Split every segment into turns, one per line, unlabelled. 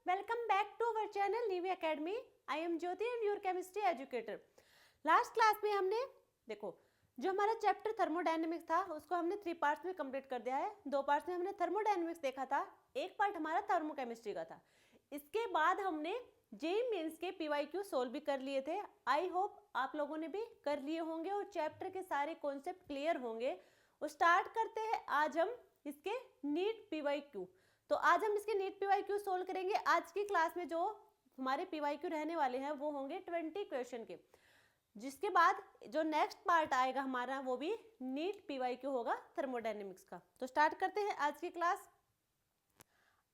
Welcome back to our channel Nivy Academy. I am Jyoti and your chemistry educator. Last class में हमने देखो जो हमारा chapter thermodynamics था उसको हमने 3 पार्ट्स में कंप्लीट कर दिया है। 2 पार्ट्स में हमने थर्मोडायनेमिक्स देखा था, एक पार्ट हमारा थर्मोकेमिस्ट्री का था। इसके बाद हमने जेईई मेंस के पीवाईक्यू सोल्व भी कर लिए थे। आई होप आप लोगों ने भी कर लिए होंगे और चैप्टर के सारे कॉन्सेप्ट क्लियर होंगे। और स्टार्ट करते हैं आज हम इसके नीट पीवाईक्यू। तो आज हम इसके नीट पीवाईक्यू सोल्व करेंगे। आज की क्लास में जो हमारे पीवाईक्यू रहने वाले हैं वो होंगे 20 क्वेश्चन के, जिसके बाद जो नेक्स्ट पार्ट आएगा हमारा वो भी नीट पीवाईक्यू होगा थर्मोडायनेमिक्स का। तो स्टार्ट करते हैं आज की क्लास।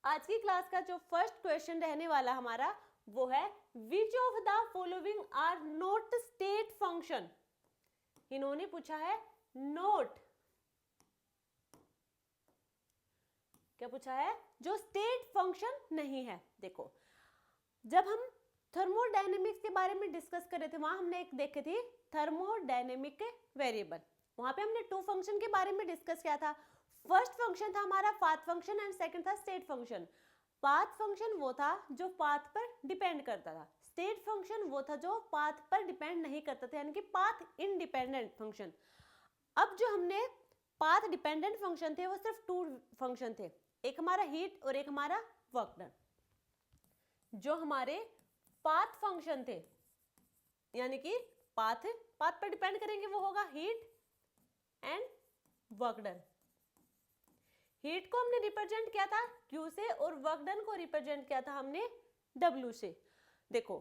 आज की क्लास का जो फर्स्ट क्वेश्चन रहने वाला हमारा वो है which of the following are not state function. इन्होंने पूछा है नोट, क्या पूछा है, जो स्टेट फंक्शन नहीं है। देखो जब हम थर्मोडायनेमिक्स के बारे में डिस्कस कर रहे थे वहां हमने एक देखे थी थर्मोडायनेमिक वेरिएबल। वहां पे हमने 2 फंक्शन के बारे में डिस्कस किया था। फर्स्ट फंक्शन था हमारा पाथ फंक्शन एंड सेकंड था स्टेट फंक्शन। पाथ फंक्शन वो था जो पाथ पर डिपेंड करता था, स्टेट फंक्शन वो था जो पाथ पर डिपेंड नहीं करता था, यानी कि पाथ इंडिपेंडेंट फंक्शन। अब जो हमने पाथ डिपेंडेंट फंक्शन थे वो सिर्फ 2 फंक्शन थे, एक हमारा हीट और एक हमारा वर्क डन। जो हमारे पाथ फंक्शन थे यानी कि पाथ पर डिपेंड करेंगे वो होगा heat and work done. Heat को हमने रिप्रेजेंट किया था Q से और वर्क डन को रिप्रेजेंट किया था हमने W से। देखो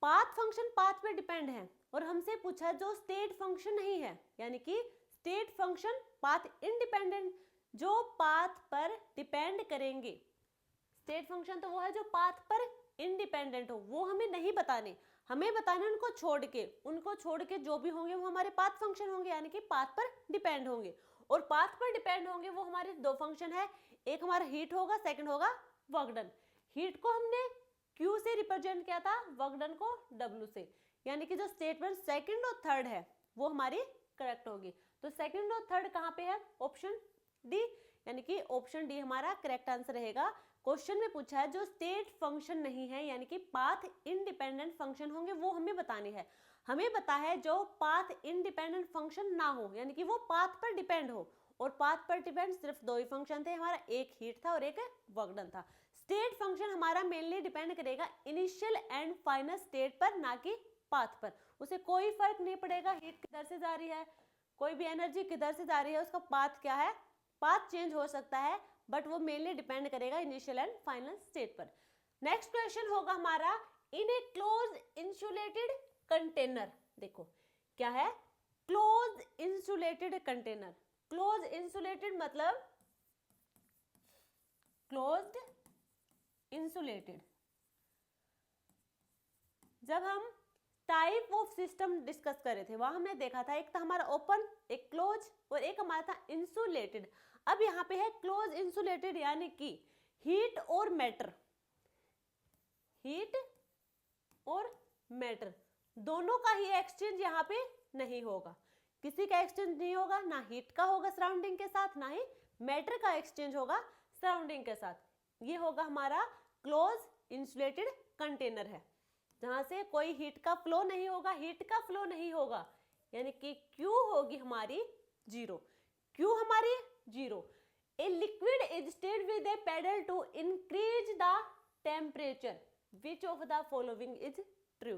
पाथ फंक्शन पाथ पे डिपेंड है और हमसे पूछा जो स्टेट फंक्शन नहीं है, यानी कि स्टेट फंक्शन पाथ इंडिपेंडेंट जो पाथ पर डिपेंड करेंगे। स्टेट फंक्शन तो वो है जो पाथ पर इंडिपेंडेंट हो, वो हमें नहीं बताने, हमें बताने उनको छोड़ के जो भी होंगे वो हमारे पाथ फंक्शन होंगे, यानी कि पाथ पर डिपेंड होंगे। और पाथ पर डिपेंड होंगे वो हमारे 2 फंक्शन है, एक हमारा हीट होगा, सेकंड होगा वर्क डन। हीट को हमने Q से रिप्रेजेंट किया था, वर्क डन को W से, यानी कि जो स्टेटमेंट सेकंड और थर्ड है वो हमारी करेक्ट होगी। तो सेकंड और थर्ड कहाँ पे है, ऑप्शन डी, यानी कि ऑप्शन डी हमारा करेक्ट आंसर रहेगा। क्वेश्चन में पूछा है जो स्टेट फंक्शन नहीं है यानी कि पाथ इंडिपेंडेंट फंक्शन होंगे वो हमें बताने हैं। हमें पता है जो पाथ इंडिपेंडेंट फंक्शन ना हो, यानी कि वो पाथ पर डिपेंड हो, और पाथ पर डिपेंड सिर्फ 2 ही फंक्शन थे हमारा, एक हीट था और एक वर्क डन था। स्टेट फंक्शन हमारा मेनली डिपेंड करेगा इनिशियल एंड फाइनल स्टेट पर, ना कि पाथ पर। उसे कोई फर्क नहीं पड़ेगा हीट किधर से जा रही है, कोई भी एनर्जी किधर से जा रही है, उसका पाथ क्या है, पाथ चेंज हो सकता है बट वो मेनली डिपेंड करेगा इनिशियल एंड फाइनल स्टेट पर। नेक्स्ट क्वेश्चन होगा हमारा इन ए क्लोज इंसुलेटेड कंटेनर। देखो क्या है, close insulated container. Close insulated मतलब क्लोज्ड इंसुलेटेड। जब हम टाइप ऑफ सिस्टम डिस्कस कर रहे थे वहां हमने देखा था एक था हमारा ओपन, एक क्लोज और एक हमारा था इंसुलेटेड। अब यहाँ पे है क्लोज इंसुलेटेड, यानी कि हीट और मैटर, हीट और मैटर दोनों का ही एक्सचेंज यहाँ पे नहीं होगा। किसी का एक्सचेंज नहीं होगा, ना हीट का होगा सराउंडिंग के साथ, ना ही मैटर का एक्सचेंज होगा सराउंडिंग के साथ। ये होगा हमारा क्लोज इंसुलेटेड कंटेनर है, जहां से कोई हीट का फ्लो नहीं होगा, हीट का फ्लो नहीं होगा, यानी कि Q होगी हमारी 0। Q हमारी 0। A liquid is stirred with a paddle to increase the temperature, which of the following is true.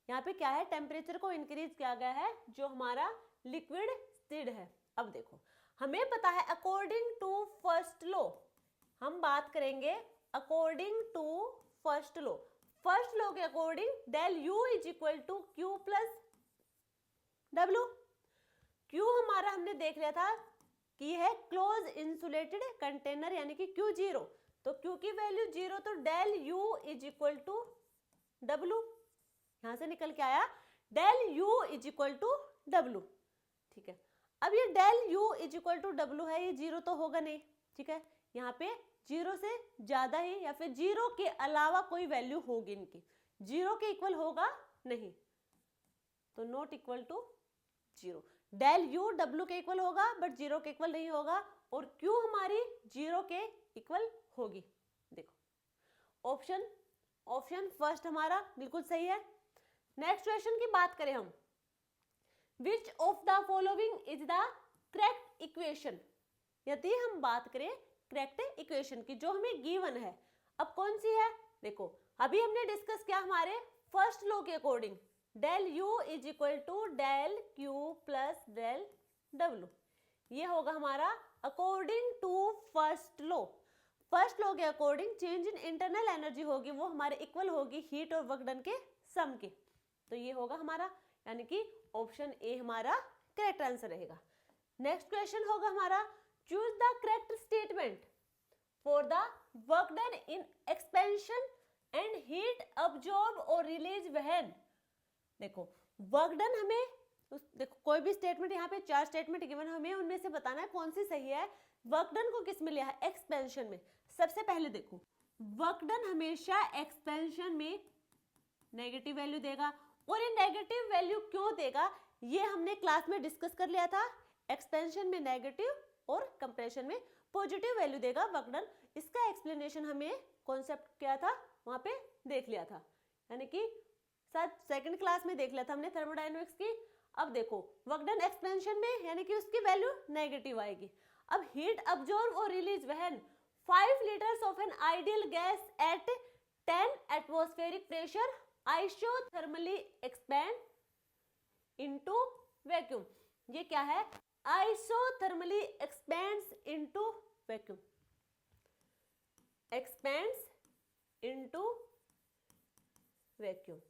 यहाँ पे क्या है, टेम्परेचर को इंक्रीज किया गया है जो हमारा लिक्विड स्टिर्ड है। अब देखो हमें पता है अकॉर्डिंग टू फर्स्ट लॉ, हम बात करेंगे according to first law. First law के according del U is equal to Q plus W। Q हमारा हमने देख लिया था कि है क्लोज इंसुलेटेड कंटेनर, यानी कि Q 0, तो Q की वैल्यू 0, तो del U is equal to W। यहां से निकल के आया del U is equal to W। ठीक है, अब ये del U is equal to W है, ये 0 तो होगा नहीं। ठीक है, यहाँ पे 0 से ज्यादा ही या फिर 0 के अलावा कोई वैल्यू होगी इनकी, 0 के इक्वल होगा नहीं, तो not equal to 0। Del U W के इक्वल होगा बट 0 के इक्वल नहीं होगा, और Q हमारी 0 के इक्वल होगी। देखो ऑप्शन ऑप्शन फर्स्ट हमारा बिल्कुल सही है। नेक्स्ट क्वेश्चन की बात करें हम, विच of the following is the correct equation. यदि हम बात करें करेक्ट इक्वेशन की जो हमें गिवन है, अब कौन सी है, देखो अभी हमने डिस्कस किया हमारे फर्स्ट लॉ के according, del U is equal to del Q plus del W. ये होगा हमारा according to first law. First law के according change in internal energy होगी वो हमारे इक्वल होगी हीट और वर्क डन के सम के। तो ये होगा हमारा, यानी कि ऑप्शन ए हमारा करेक्ट आंसर रहेगा। नेक्स्ट क्वेश्चन होगा हमारा, choose the correct statement for the work done in expansion and heat absorb और रिलीज व्हेन। देखो वर्क डन हमें देखो कोई भी स्टेटमेंट, यहाँ पे 4 स्टेटमेंट गिवन, हमें उनमें से बताना है कौन सी सही है। वर्क डन को किस में लिया है, एक्सपेंशन में। सबसे पहले देखो वर्क डन हमेशा एक्सपेंशन में नेगेटिव वैल्यू देगा, और ये नेगेटिव वैल्यू क्यों देगा ये हमने क्लास में डिस्कस कर लिया था। एक्सपेंशन में नेगेटिव और कंप्रेशन में पॉजिटिव वैल्यू देगा वर्क डन। इसका एक्सप्लेनेशन हमें कॉन्सेप्ट क्या था वहां पे देख लिया था, यानी कि शायद सेकंड क्लास में देख लिया था हमने थर्मोडायनेमिक्स की। अब देखो वर्क डन एक्सपेंशन में यानी कि उसकी वैल्यू नेगेटिव आएगी। अब हीट अब्जॉर्ब और release when 5 litres of an ideal gas at 10 atmospheric pressure isothermally expand into vacuum. ये क्या है, isothermally expends into vacuum, expends into vacuum.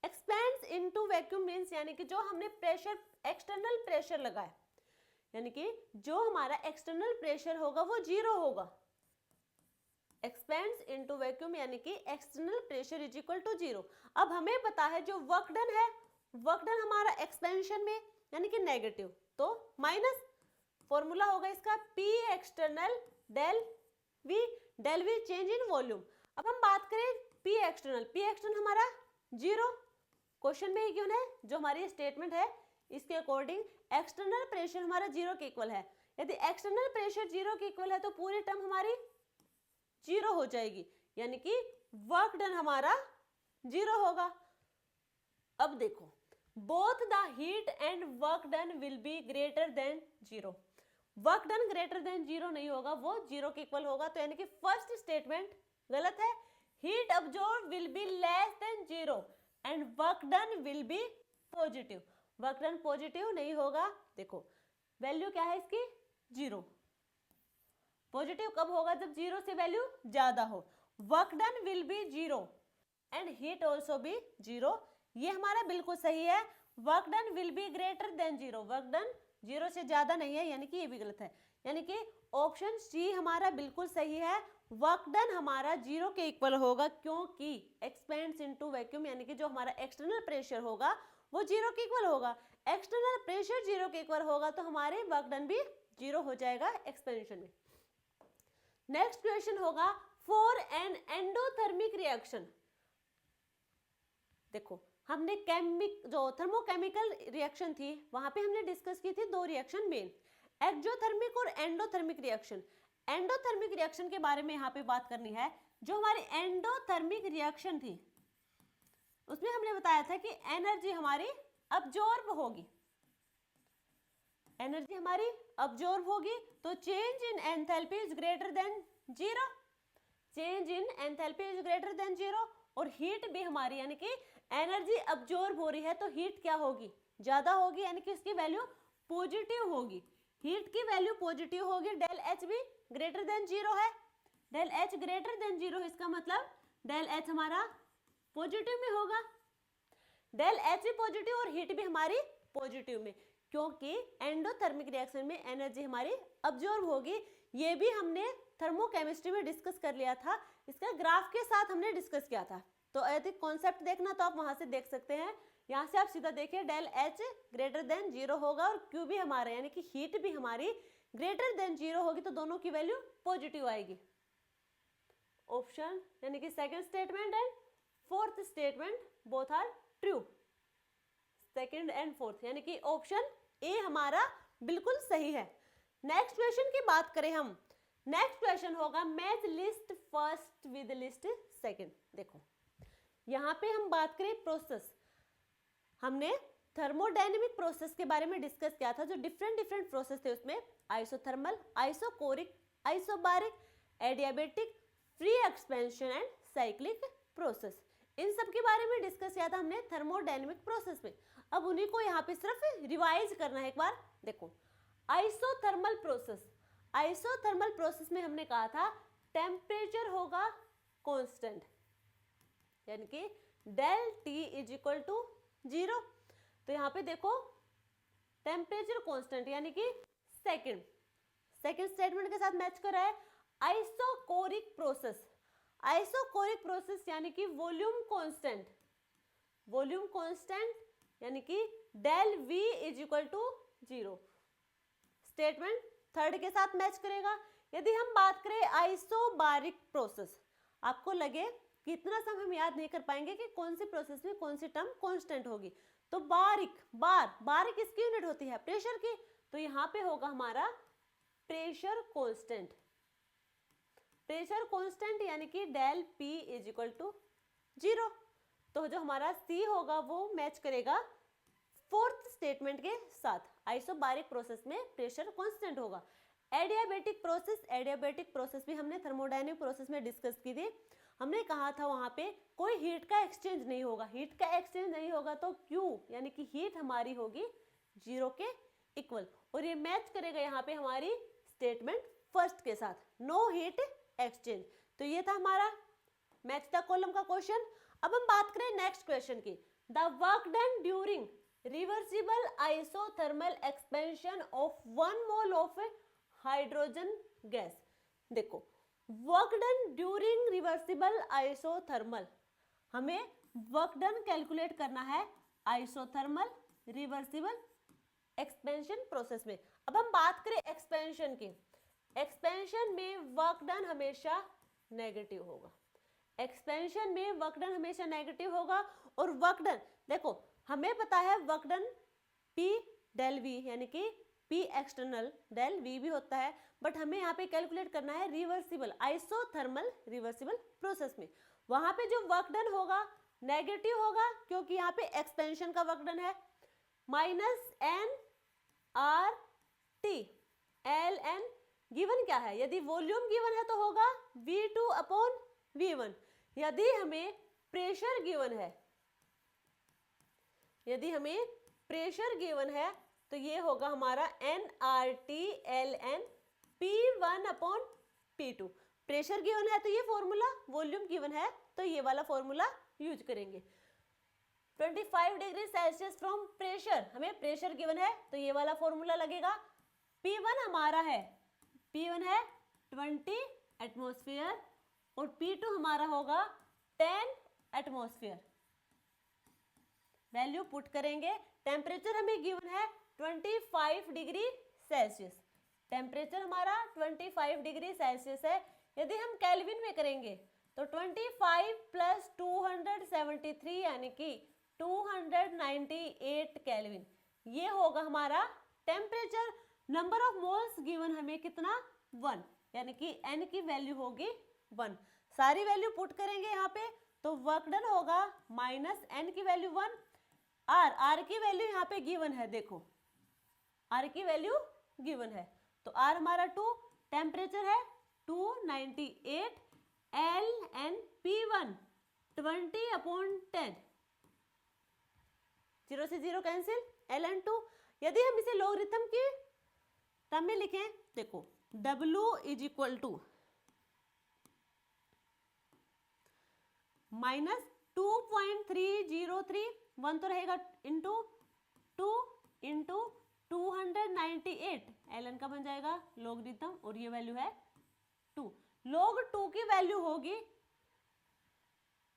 Expends into vacuum means यानी कि जो हमने प्रेशर एक्सटर्नल प्रेशर लगाया, यानी कि जो हमारा एक्सटर्नल प्रेशर होगा वो 0 होगा। एक्सपेंड्स इनटू वैक्यूम यानी कि external pressure is equal to 0। अब हमें पता है जो वर्क डन है, वर्क डन हमारा एक्सपेंशन में यानी कि नेगेटिव, तो माइनस फॉर्मूला होगा इसका P external del V change in volume. अब हम बात करें पी एक्सटर्नल हमारा 0 क्वेश्चन में ही क्यों है, जो हमारी स्टेटमेंट है इसके अकॉर्डिंग एक्सटर्नल प्रेशर हमारा 0 के इक्वल है। यदि एक्सटर्नल प्रेशर 0 के इक्वल है तो पूरी टर्म हमारी 0 हो जाएगी, यानी कि वर्क डन हमारा 0 होगा। अब देखो both the heat and work done will be greater than 0। Work done greater than 0 नहीं होगा, वो 0 के इक्वल होगा। तो यानी कि फर्स्ट स्टेटमेंट गलत है। Heat absorb will be less than 0 and work done will be positive. Work done positive नहीं होगा। देखो वैल्यू क्या है इसकी 0। पॉजिटिव कब होगा, जब 0 से वैल्यू ज्यादा हो। Work done will be 0 and heat also be 0। ये हमारा बिल्कुल सही है। Work done will be greater than 0, work done 0 से ज्यादा नहीं है, यानी कि ये भी गलत है। यानी कि ऑप्शन सी हमारा बिल्कुल सही है। वर्क डन हमारा 0 के इक्वल होगा क्योंकि एक्सपेंड्स इनटू वैक्यूम यानी कि जो हमारा एक्सटर्नल प्रेशर होगा वो 0 के इक्वल होगा। एक्सटर्नल प्रेशर 0 के इक्वल होगा तो हमारे वर्क डन भी 0 हो जाएगा एक्सपेंशन में। नेक्स्ट क्वेश्चन होगा फॉर एन एंडोथर्मिक रिएक्शन। देखो हमने जो थर्मोकेमिकल रिएक्शन थी वहां पे हमने डिस्कस की थी 2 रिएक्शन मेन, एक्सोथर्मिक और एंडोथर्मिक रिएक्शन। एंडोथर्मिक रिएक्शन के बारे में यहाँ पे बात करनी है। जो हमारी एंडोथर्मिक रिएक्शन थी उसमें हमने बताया था कि एनर्जी हमारी अब्जॉर्ब होगी, एनर्जी हमारी अब्जॉर्ब होगी, तो change in enthalpy is greater then 0, change in enthalpy is greater then 0। और हीट भी हमारी यानी कि एनर्जी अब्जॉर्ब हो रही है तो हीट क्या होगी, ज्यादा होगी, यानी कि इसकी वैल्यू पॉजिटिव होगी। हीट की वैल्यू पॉजिटिव होगी। डेल एच भी ग्रेटर देन 0 है, डेल एच ग्रेटर देन 0, इसका मतलब डेल एच हमारा पॉजिटिव में होगा। डेल एच भी पॉजिटिव और हीट भी हमारी पॉजिटिव में, क्योंकि एंडोथर्मिक रिएक्शन में एनर्जी हमारी अब्जॉर्ब होगी। ये भी हमने थर्मोकेमिस्ट्री में डिस्कस कर लिया था, इसका ग्राफ के साथ हमने डिस्कस किया था। तो यदि कॉन्सेप्ट देखना तो आप वहां से देख सकते हैं। यहाँ से आप सीधा देखिए डेल एच ग्रेटर देन 0 होगा और क्यू भी हमारा यानी कि हीट भी हमारी ग्रेटर देन 0 होगी, तो दोनों की वैल्यू पॉजिटिव आएगी। ऑप्शन यानी कि second statement and fourth statement both are true. Second and fourth यानी कि ऑप्शन ए हमारा बिल्कुल सही है। नेक्स्ट क्वेश्चन की बात करें हम, नेक्स्ट क्वेश्चन होगा match list first with list second. देखो यहाँ पे हम बात करें प्रोसेस, हमने थर्मोडायनेमिक प्रोसेस के बारे में डिस्कस किया था। जो डिफरेंट प्रोसेस थे उसमें isothermal, isochoric, isobaric, adiabatic, free expansion and cyclic process, इन सब के बारे में डिस्कस किया था हमने थर्मोडायनेमिक प्रोसेस में। अब उन्हीं को यहाँ पे सिर्फ रिवाइज करना है एक बार। देखो आइसोथर्मल प्रोसेस, आइसोथर्मल प्रोसेस में हमने कहा था टेम्परेचर होगा कांस्टेंट, यानी कि del T is equal to 0। तो यहाँ पे देखो टेम्परेचर कांस्टेंट यानी कि सेकंड स्टेटमेंट के साथ मैच कर रहा है। आइसोकोरिक प्रोसेस, आइसोकोरिक प्रोसेस यानी कि वॉल्यूम कांस्टेंट, वॉल्यूम कांस्टेंट यानी कि del V is equal to 0, statement third के साथ मैच करेगा। यदि हम बात करें आइसोबारिक प्रोसेस, आपको लगे कि इतना सब हम याद नहीं कर पाएंगे कि कौन सी प्रोसेस में कौन सी टर्म कांस्टेंट होगी, तो बारिक किसकी यूनिट होती है, प्रेशर की। तो यहाँ पे होगा हमारा प्रेशर कांस्टेंट, प्रेशर कांस्टेंट यानी कि del P is equal to 0। तो जो हमारा C होगा वो मैच करेगा फोर्थ स्टेटमेंट के साथ। आइसोबारिक प्रोसेस में प्रेशर कांस्टेंट होगा। एडियाबेटिक प्रोसेस, एडियाबेटिक प्रोसेस भी हमने थर्मोडायनेमिक प्रोसेस में डिस्कस की थी। हमने कहा था वहां पे कोई हीट का एक्सचेंज नहीं होगा, हीट का एक्सचेंज नहीं होगा तो Q यानी कि हीट हमारी होगी 0 के इक्वल, और ये मैच करेगा यहाँ पे हमारी स्टेटमेंट फर्स्ट के साथ, नो हीट एक्सचेंज। तो ये था हमारा मैच द कॉलम का क्वेश्चन। अब हम बात करें नेक्स्ट क्वेश्चन की, the work done during reversible isothermal expansion of 1 mole of hydrogen gas. देखो work done during reversible isothermal, हमें वर्क डन कैलकुलेट करना है आइसोथर्मल रिवर्सिबल एक्सपेंशन प्रोसेस में। अब हम बात करें एक्सपेंशन की, एक्सपेंशन में वर्क डन हमेशा नेगेटिव होगा, एक्सपेंशन में वर्क डन हमेशा नेगेटिव होगा। और वर्क डन देखो हमें पता है work done P del V यानी कि P एक्सटर्नल डेल V भी होता है, बट हमें यहाँ पे कैलकुलेट करना है रिवर्सिबल आइसोथर्मल रिवर्सिबल प्रोसेस में। वहां पे जो वर्क डन होगा नेगेटिव होगा क्योंकि यहाँ पे एक्सपेंशन का वर्क डन है, minus N R T L N given क्या है, यदि वॉल्यूम गिवन है तो होगा V2 अपॉन V1। यदि हमें प्रेशर गिवन है, यदि हमें प्रेशर गिवन है तो ये होगा हमारा nRT/ln P1 upon P2। Pressure given है तो ये फॉर्मूला, वॉल्यूम गिवन है तो ये वाला फॉर्मूला यूज करेंगे। 25 डिग्री सेल्सियस फ्रॉम प्रेशर, हमें प्रेशर गिवन है तो ये वाला फॉर्मूला लगेगा। P1 हमारा है, P1 है 20 एटमॉस्फेयर और P2 हमारा होगा 10 एटमॉस्फेयर। वैल्यू पुट करेंगे, टेम्परेचर हमें गिवन है 25 डिग्री सेल्सियस, टेम्परेचर हमारा 25 डिग्री सेल्सियस है। यदि हम केल्विन में करेंगे तो 25 प्लस 273 यानी कि 298 केल्विन, ये होगा हमारा temperature. Number of moles given हमें कितना 1 यानी कि n की वैल्यू होगी 1। सारी वैल्यू पुट करेंगे यहाँ पे तो वर्क डन होगा माइनस n की वैल्यू 1, r की वैल्यू यहाँ पे गिवन है, देखो r की वैल्यू गिवन है तो r हमारा 2, टेम्परेचर है 298, ln P1 20 अपॉन 10, 0 से 0 कैंसिल, ln 2। यदि हम इसे लॉगरिथम की टर्म में लिखें, देखो W is equal to minus 2.303, 1 तो रहेगा इंटू 2 इंटू 298, ln का बन जाएगा लॉगरिथम और ये वैल्यू है 2। log 2 की वैल्यू होगी,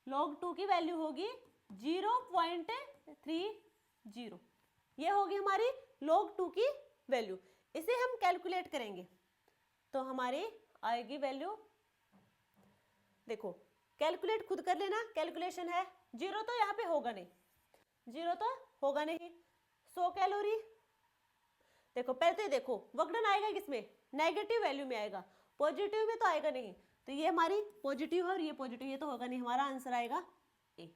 log 2 की वैल्यू होगी 0.30, ये होगी हमारी log 2 की वैल्यू। इसे हम कैलकुलेट करेंगे तो हमारी आएगी वैल्यू, देखो कैलकुलेट खुद कर लेना, कैलकुलेशन है, 0 तो यहाँ पे होगा नहीं, 0 तो होगा नहीं। 100 कैलोरी, देखो पहले तो देखो वर्क डन आएगा किसमें, नेगेटिव वैल्यू में आएगा, पॉजिटिव में तो आएगा नहीं, तो ये हमारी पॉजिटिव है और ये पॉजिटिव, ये तो होगा नहीं, हमारा आंसर आएगा ए।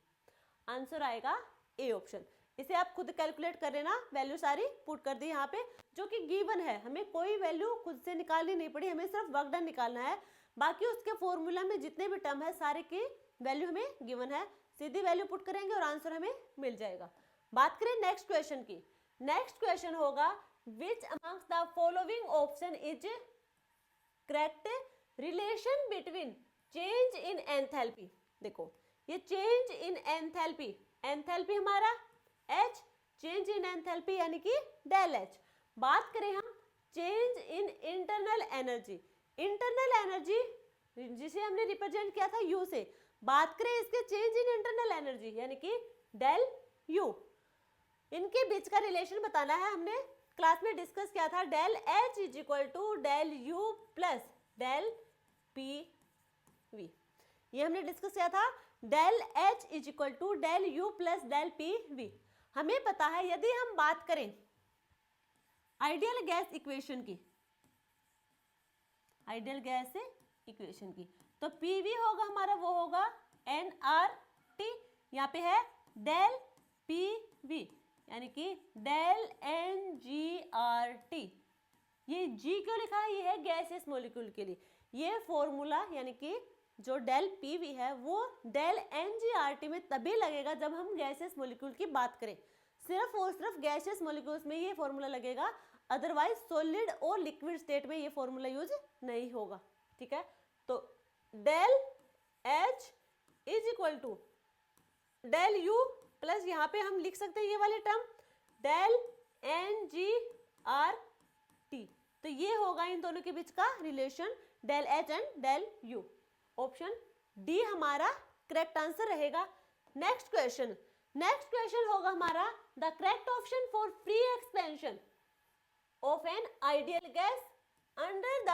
आंसर आएगा ए ऑप्शन। इसे आप खुद कैलकुलेट कर लेना, वैल्यू सारी पुट कर दी यहाँ पे जो कि गिवन है, हमें कोई वैल्यू खुद से निकालनी नहीं पड़ी, हमें सिर्फ वर्क डन निकालना है। बाकी उसके फॉर्मूला में जितने भी टर्म है सारे की वैल्यू हमें गिवन है, सीधी वैल्यू पुट करेंगे और आंसर हमें मिल जाएगा। बात करें नेक्स्ट क्वेश्चन की। नेक्स्ट क्वेश्चन होगा विच amongst the following option is correct relation between change in enthalpy. देखो ये चेंज इन एंथैल्पी, एंथैल्पी हमारा H, चेंज इन एंथैल्पी यानी कि डेल H। बात करें हम change in internal energy, internal energy जिसे हमने रिप्रेजेंट किया था U से, बात करें इसके चेंज इन इंटरनल एनर्जी यानी कि डेल U, इनके बीच का रिलेशन बताना है। हमने क्लास में डिस्कस किया था del H is equal to del U plus del PV, ये हमने डिस्कस किया था del H is equal to del U plus del PV। हमें पता है यदि हम बात करें आइडियल गैस इक्वेशन की, आइडियल गैस इक्वेशन की, तो PV होगा हमारा, वो होगा nRT, यहाँ पे है डेल PV यानी कि डेल NGRT। ये G क्यों लिखा है, ये है गैसियस मॉलिक्यूल के लिए। ये फॉर्मूला यानी कि जो डेल PV है वो डेल NGRT में तभी लगेगा जब हम गैसियस मॉलिक्यूल की बात करें, सिर्फ और सिर्फ गैसियस मॉलिक्यूल्स में ये फॉर्मूला लगेगा, अदरवाइज सॉलिड और लिक्विड स्टेट में ये फॉर्मूला यूज नहीं होगा। ठीक है, तो del H is equal to del U plus यहाँ पे हम लिख सकते हैं ये वाले टर्म डेल NGRT, तो ये होगा इन दोनों के बीच का relation del H and del U। Option D हमारा करेक्ट आंसर रहेगा। नेक्स्ट क्वेश्चन, नेक्स्ट क्वेश्चन होगा हमारा the correct option for free expansion of an ideal gas under the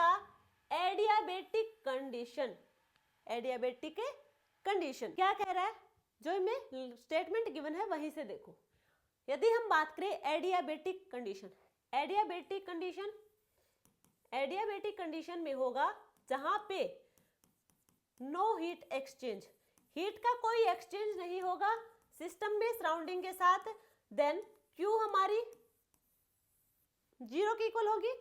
adiabatic condition. Adiabatic condition क्या कह रहा है, जो इनमें स्टेटमेंट गिवन है वहीं से देखो। यदि हम बात करें adiabatic condition, adiabatic condition, adiabatic condition में होगा जहां पे नो हीट एक्सचेंज, हीट का कोई एक्सचेंज नहीं होगा सिस्टम में सराउंडिंग के साथ, देन Q हमारी जीरो के इक्वल होगी,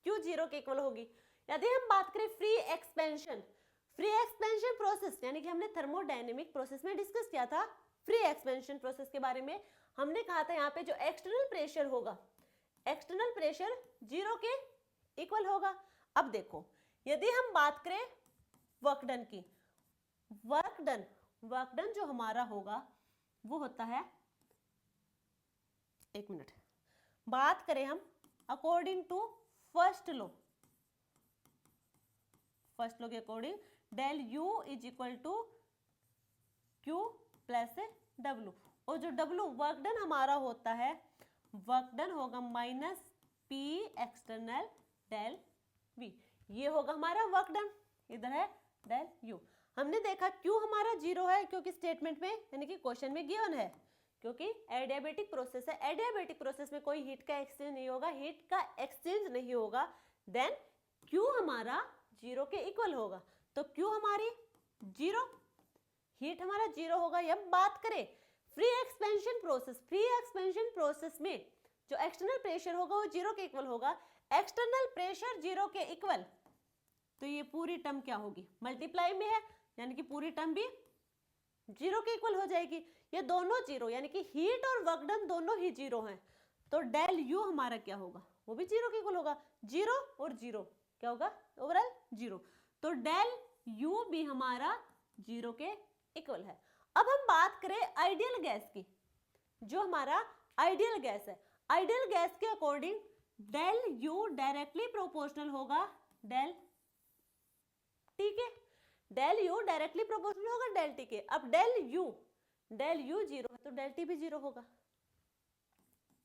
Q जीरो के इक्वल होगी। यदि हम बात करें free expansion, free expansion process यानी कि हमने थर्मोडायनेमिक प्रोसेस में डिस्कस किया था फ्री एक्सपेंशन प्रोसेस के बारे में, हमने कहा था यहाँ पे जो एक्सटर्नल प्रेशर होगा, एक्सटर्नल प्रेशर जीरो के इक्वल होगा। अब देखो यदि हम बात करें वर्क डन की, वर्क डन जो हमारा होगा वो होता है, एक मिनट, बात करें हम according to first law, first law के according del U is equal to Q plus W, और जो W वर्क डन हमारा होता है, वर्क डन होगा minus P external del V, ये होगा हमारा वर्क डन, इधर है डेल U। हमने देखा Q हमारा जीरो है क्योंकि स्टेटमेंट में यानी कि क्वेश्चन में गिवन है, क्योंकि एडियाबेटिक प्रोसेस है, एडियाबेटिक प्रोसेस में कोई हीट का एक्सचेंज नहीं होगा, हीट का एक्सचेंज नहीं होगा, देन Q हमारा जीरो के इक्वल होगा, तो Q हमारी जीरो, हीट हमारा जीरो होगा। अब बात करें free expansion process, free expansion process में जो एक्सटर्नल प्रेशर होगा वो जीरो के इक्वल होगा, एक्सटर्नल प्रेशर जीरो के इक्वल, तो ये पूरी टर्म क्या होगी, मल्टीप्लाई में है यानी कि पूरी टर्म भी जीरो के इक्वल हो जाएगी। ये दोनों जीरो यानी कि हीट और वर्क डन दोनों ही जीरो हैं, तो डेल U हमारा क्या होगा, वो भी जीरो के इक्वल होगा, जीरो और जीरो क्या होगा, ओवरऑल जीरो, तो डेल U भी हमारा जीरो के इक्वल है। अब हम बात करें आइडियल गैस की, जो हमारा आइडियल गैस है, आइडियल गैस के according del U directly proportional होगा डेल T के, डेल U डायरेक्टली प्रोपोर्शनल होगा डेल T के। अब डेल U जीरो है तो डेल T भी जीरो होगा,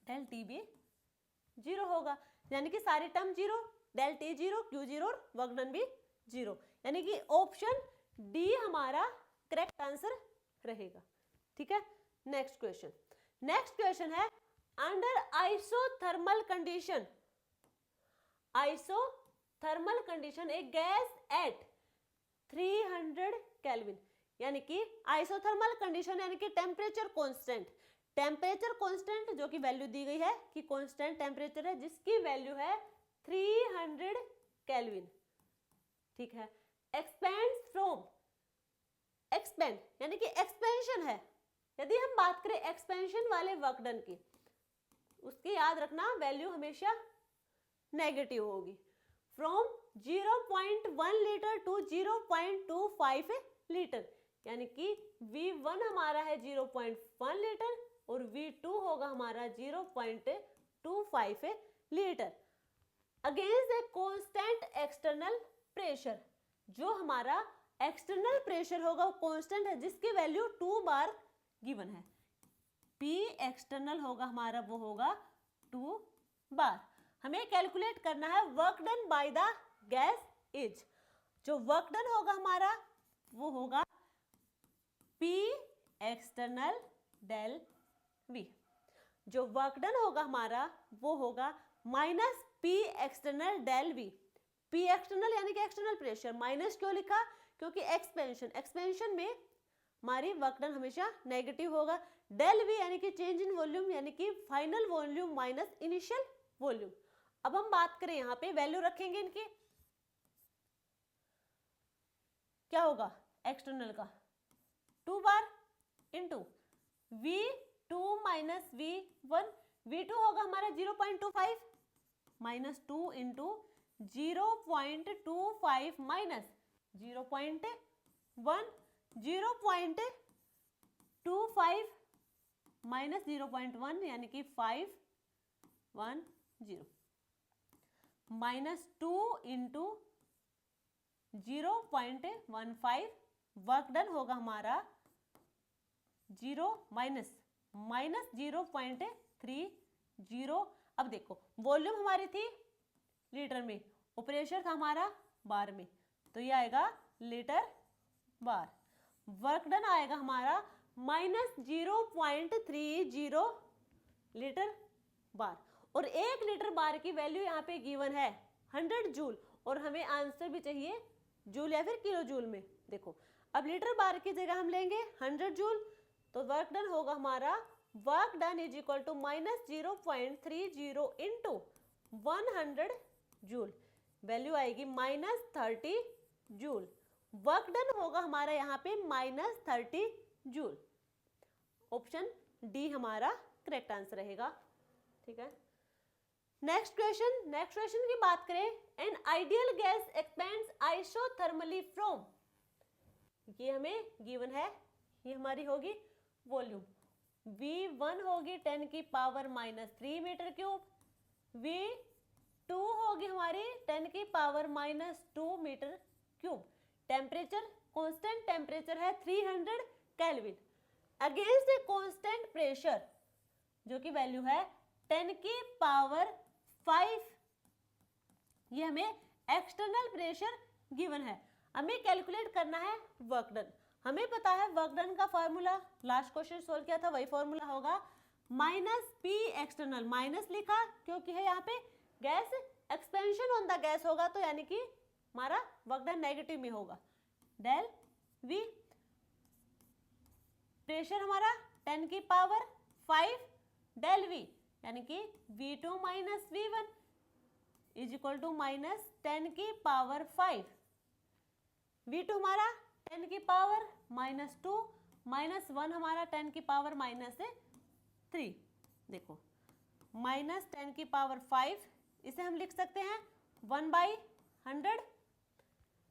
डेल T भी जीरो होगा, यानी कि सारी term zero, del T zero, Q zero और वर्क डन भी जीरो, यानी कि ऑप्शन डी हमारा करेक्ट आंसर रहेगा। ठीक है, नेक्स्ट क्वेश्चन, नेक्स्ट क्वेश्चन है under isothermal condition, isothermal thermal condition A gas at 300 kelvin, यानी कि आइसोथर्मल कंडीशन यानी कि टेम्परेचर कांस्टेंट, टेम्परेचर कांस्टेंट जो कि वैल्यू दी गई है कि कांस्टेंट टेम्परेचर है जिसकी वैल्यू है 300 केल्विन, ठीक है। एक्सपेंड्स फ्रॉम, एक्सपेंड यानी कि एक्सपेंशन है, यदि हम बात करें एक्सपेंशन वाले वर्क डन की, उसकी याद रखना वैल्यू हमेशा नेगेटिव होगी। फ्रॉम 0.1 लीटर टू 0.25 लीटर, यानी कि V1 हमारा है 0.1 लीटर और V2 होगा हमारा 0.25 litre. Against a constant external pressure, जो हमारा एक्सटर्नल प्रेशर होगा वो कांस्टेंट है जिसकी वैल्यू 2 बार गिवन है। P एक्सटर्नल होगा हमारा वो होगा 2 बार। हमें कैलकुलेट करना है work done by the gas is, जो वर्क डन होगा हमारा वो होगा P एक्सटर्नल डेल V, जो वर्क डन होगा हमारा वो होगा minus P external del V। P external यानी कि एक्सटर्नल प्रेशर, माइनस क्यों लिखा, क्योंकि एक्सपेंशन, एक्सपेंशन में हमारी वर्क डन हमेशा नेगेटिव होगा। डेल V यानी कि चेंज इन वॉल्यूम यानी कि final volume minus initial volume. अब हम बात करें यहाँ पे वैल्यू रखेंगे इनकी, क्या होगा एक्सटर्नल का 2 bar into V2 minus V1, V2 होगा हमारा 0.25 माइनस 2 इंटू 0.25 माइनस 0.1, 0.25 माइनस 0.1 यानी कि 510 माइनस 2 इंटू 0.15, वर्क डन होगा हमारा 0 माइनस 0.30। अब देखो वॉल्यूम हमारी थी लीटर में और प्रेशर था हमारा बार में, तो ये आएगा लीटर बार। वर्क डन आएगा हमारा माइनस 0.30 लीटर बार, और 1 लीटर बार की वैल्यू यहाँ पे गिवन है 100 जूल, और हमें आंसर भी चाहिए जूल या फिर किलो जूल में। देखो अब लीटर बार की जगह हम लेंगे 100 जूल, तो वर्क डन होगा हमारा work done is equal to minus 0.30 into 100 joule, value आएगी माइनस 30 जूल। वर्क डन होगा हमारा यहाँ पे माइनस 30 जूल। ऑप्शन डी हमारा करेक्ट आंसर रहेगा, ठीक है। नेक्स्ट क्वेश्चन की बात करें, an ideal gas expands isothermally from, ये हमें गिवन है, ये हमारी होगी वॉल्यूम। V1 होगी 10 की power minus 3 metre cube, V2 होगी हमारी 10 की power minus 2 metre cube. Temperature constant temperature है 300 kelvin, against a constant pressure जो कि वैल्यू है 10 की पावर 5, ये हमें एक्सटर्नल प्रेशर गिवन है। हमें कैलकुलेट करना है वर्क डन। हमें पता है वर्क डन का फॉर्मूला, लास्ट क्वेश्चन सोल्व किया था वही फॉर्मूला होगा माइनस P एक्सटर्नल, माइनस लिखा क्योंकि है यहाँ पे gas expansion on the gas होगा, तो यानी कि हमारा वर्क डन नेगेटिव में होगा। डेल V, प्रेशर हमारा 10 की पावर 5 डेल V यानी कि V2 minus V1 is equal to minus 10 की पावर 5, V2 हमारा 10 की पावर माइनस 2 माइनस 1 हमारा 10 की पावर माइनस 3। देखो माइनस 10 की पावर 5, इसे हम लिख सकते हैं 1/100,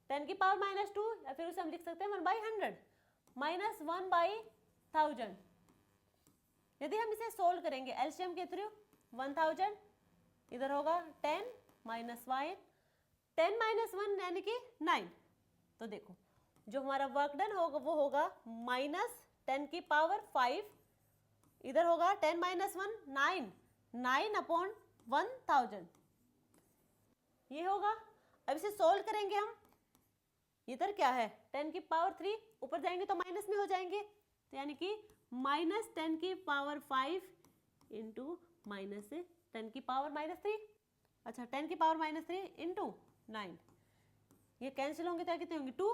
10 की पावर माइनस 2, या फिर उसे हम लिख सकते हैं 1/100 माइनस 1/1000। यदि हम इसे सोल्व करेंगे एलसीएम के थ्रू 1000, इधर होगा 10 माइनस 1, 10 माइनस 1 यानी कि 9। तो देखो जो हमारा वर्क डन होगा वो होगा माइनस 10 की पावर 5, इधर होगा 10 माइनस 1 9, 9/1000 ये होगा। अब इसे सोल्व करेंगे हम, इधर क्या है 10 की पावर 3, ऊपर जाएंगे तो माइनस में हो जाएंगे, तो यानी कि माइनस 10 की पावर 5 इंटू माइनस 10 की पावर माइनस 3, अच्छा 10 की पावर माइनस 3 इंटू 9, ये कैंसिल होंगे तो कितने होंगे 2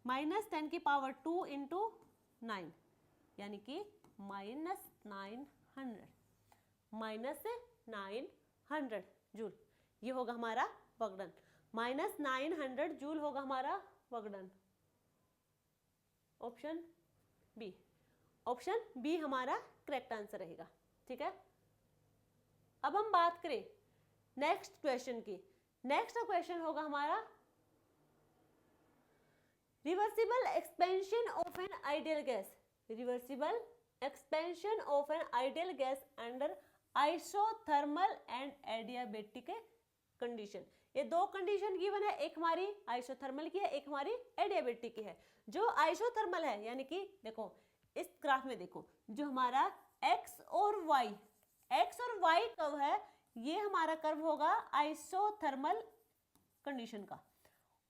माइनस 10 की पावर 2 इंटू 9 यानी कि -900 जूल, ये होगा हमारा वर्क डन। -900 जूल होगा हमारा work done. Option B, option B हमारा करेक्ट आंसर रहेगा। ठीक है, अब हम बात करें नेक्स्ट क्वेश्चन की। नेक्स्ट क्वेश्चन होगा हमारा reversible expansion of an ideal gas, reversible expansion of an ideal gas under isothermal and adiabatic condition. ये दो कंडीशन गिवन है, एक हमारी आइसोथर्मल की है, एक हमारी एडियाबेटिक की है। जो आइसोथर्मल है यानी कि देखो इस ग्राफ में देखो, जो हमारा x और y कर्व है, ये हमारा कर्व होगा आइसोथर्मल कंडीशन का,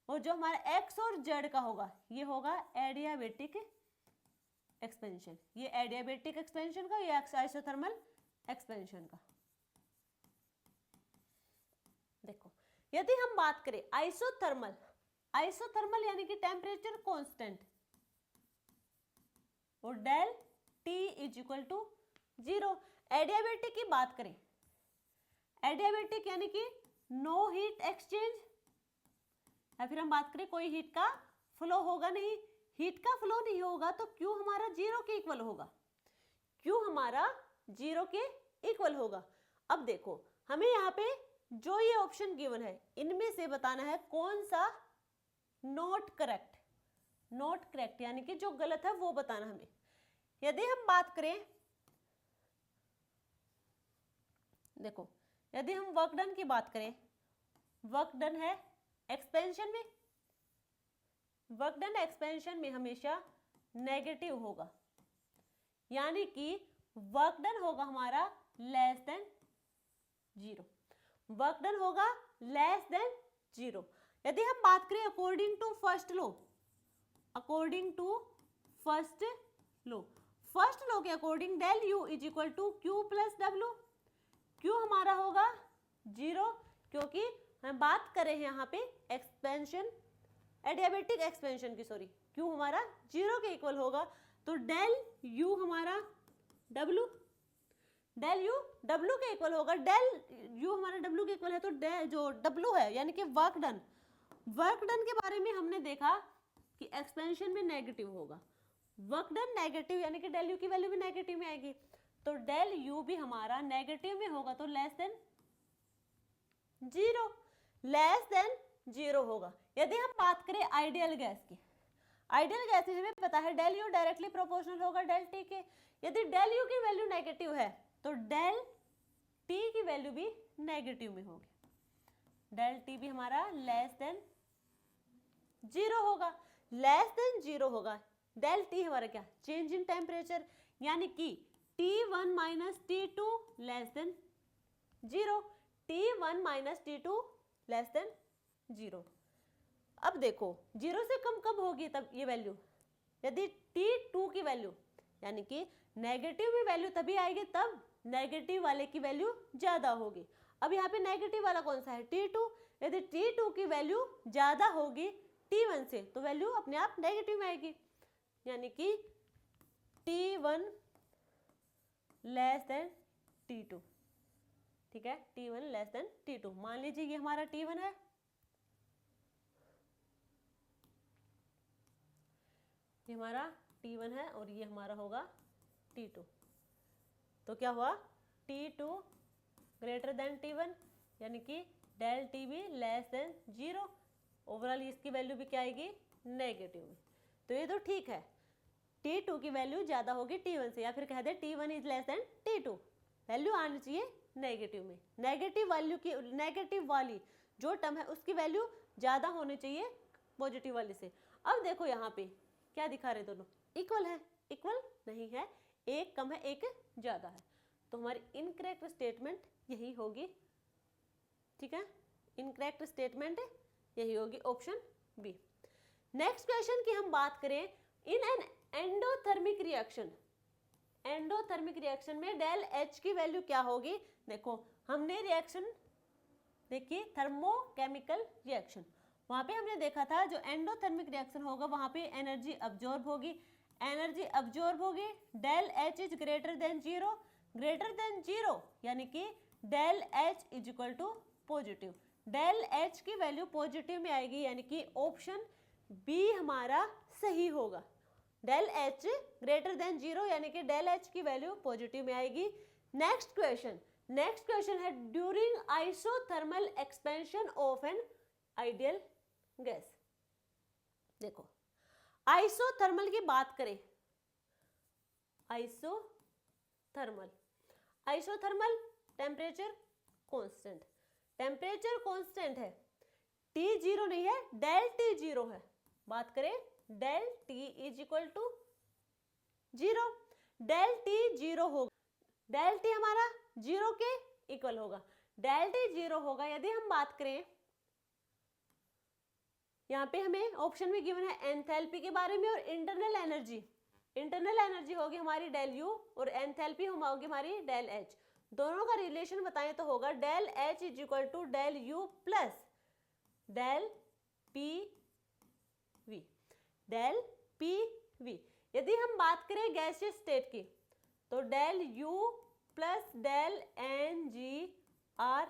और जो हमारा x और z का होगा ये होगा एडियाबेटिक एक्सपेंशन। ये एडियाबेटिक एक्सपेंशन का, ये आइसोथर्मल एक्सपेंशन का। देखो यदि हम बात करें आइसोथर्मल, आइसोथर्मल यानी कि टेम्परेचर कांस्टेंट और del T is equal to 0। Adiabatic की बात करें, एडियाबेटिक यानी कि नो हीट एक्सचेंज, या फिर हम बात करें कोई हीट का फ्लो होगा नहीं। हीट का फ्लो नहीं होगा तो Q हमारा 0 के इक्वल होगा, Q हमारा 0 के इक्वल होगा। अब देखो हमें यहाँ पे जो ये ऑप्शन गिवन है इनमें से बताना है कौन सा नॉट करेक्ट, नॉट करेक्ट यानी कि जो गलत है वो बताना हमें। यदि हम बात करें, देखो यदि हम वर्क डन की बात करें, वर्क डन है एक्सपेंशन में, वर्क डन एक्सपेंशन में हमेशा नेगेटिव होगा, यानी कि वर्क डन होगा हमारा लेस देन 0, वर्क डन होगा लेस देन 0। यदि हम बात करें according to first law, according to first law, first law के according del U is equal to Q plus W. Q हमारा होगा 0 क्योंकि हम बात कर रहे हैं यहाँ पे एक्सपेंशन, एडियाबेटिक एक्सपेंशन की, सॉरी। क्यू हमारा 0 के इक्वल होगा तो डेल यू हमारा डब्ल्यू, डेल यू डब्ल्यू के इक्वल होगा। डेल यू हमारा डब्ल्यू के इक्वल है तो जो डब्ल्यू है यानी कि वर्क डन, वर्क डन के बारे में हमने देखा कि एक्सपेंशन में नेगेटिव होगा, वर्क डन नेगेटिव यानी कि डेल यू की वैल्यू भी नेगेटिव में आएगी, तो डेल यू भी हमारा नेगेटिव में होगा तो लेस देन 0, लेस देन 0 होगा। यदि हम बात करें आइडियल गैस की, आइडियल गैस में हमें पता है डेल यू डायरेक्टली प्रोपोर्शनल होगा डेल टी के। यदि डेल यू की वैल्यू नेगेटिव है तो डेल टी की वैल्यू भी नेगेटिव में होगी, डेल टी भी हमारा लेस देन 0 होगा, लेस देन 0 होगा। डेल टी हमारा क्या, चेंज इन टेम्परेचर, यानी कि T1 minus T2 less than 0, T1 minus T2 less than 0। अब देखो 0 से कम कब होगी तब ये वैल्यू, यदि T2 की वैल्यू यानी कि नेगेटिव में वैल्यू तभी आएगी तब नेगेटिव वाले की वैल्यू ज्यादा होगी। अब यहाँ पे नेगेटिव वाला कौन सा है, T2। यदि T2 की वैल्यू ज्यादा होगी T1 से तो वैल्यू अपने आप नेगेटिव में आएगी, यानी कि T1 लेस देन T2। ठीक है, T1 लेस देन T2। मान लीजिए ये हमारा T1 है, ये हमारा T1 है और ये हमारा होगा T2। तो क्या हुआ, T2 ग्रेटर देन T1 यानी कि डेल T भी लेस देन 0। ओवरऑल इसकी वैल्यू भी क्या आएगी, नेगेटिव में। तो ये तो ठीक है, T2 की वैल्यू ज्यादा होगी T1 से, या फिर कह दे T1 is less then T2, value आनी चाहिए नेगेटिव में। नेगेटिव वैल्यू की, नेगेटिव वाली जो टर्म है उसकी वैल्यू ज्यादा होनी चाहिए पॉजिटिव वाली से। अब देखो यहाँ पे क्या दिखा रहे, दोनों इक्वल है, इक्वल नहीं है, एक कम है एक ज्यादा है, तो हमारी इनकरेक्ट स्टेटमेंट यही होगी। ठीक है, इनकरेक्ट स्टेटमेंट यही होगी, ऑप्शन बी। नेक्स्ट क्वेश्चन की हम बात करें, in an endothermic reaction, endothermic reaction में डेल एच की वैल्यू क्या होगी। देखो हमने रिएक्शन देखिए थर्मोकेमिकल रिएक्शन, वहां पे हमने देखा था जो एंडोथर्मिक रिएक्शन होगा वहां पे एनर्जी अब्जॉर्ब होगी, del H is greater than zero, यानी कि del H is equal to positive, del H की वैल्यू पॉजिटिव में आएगी, यानी कि ऑप्शन बी हमारा सही होगा। Del H greater than zero यानी कि डेल एच की वैल्यू पॉजिटिव में आएगी। नेक्स्ट क्वेश्चन है during isothermal expansion of an ideal gas. देखो आइसोथर्मल की बात करें, आइसोथर्मल टेम्परेचर कांस्टेंट है, T जीरो नहीं है, डेल T जीरो है। बात करें del T is equal to zero, del T zero होगा, डेल T हमारा जीरो के इक्वल होगा, डेल T जीरो होगा। यदि हम बात करें यहाँ पे हमें ऑप्शन में गिवन है एंथैल्पी के बारे में और इंटरनल एनर्जी होगी हमारी डेल यू और एंथैल्पी होगी हमारी डेल एच। दोनों का रिलेशन बताएं तो होगा del H is equal to del U plus del P V. यदि हम बात करें गैसियस स्टेट की तो del U plus del N G R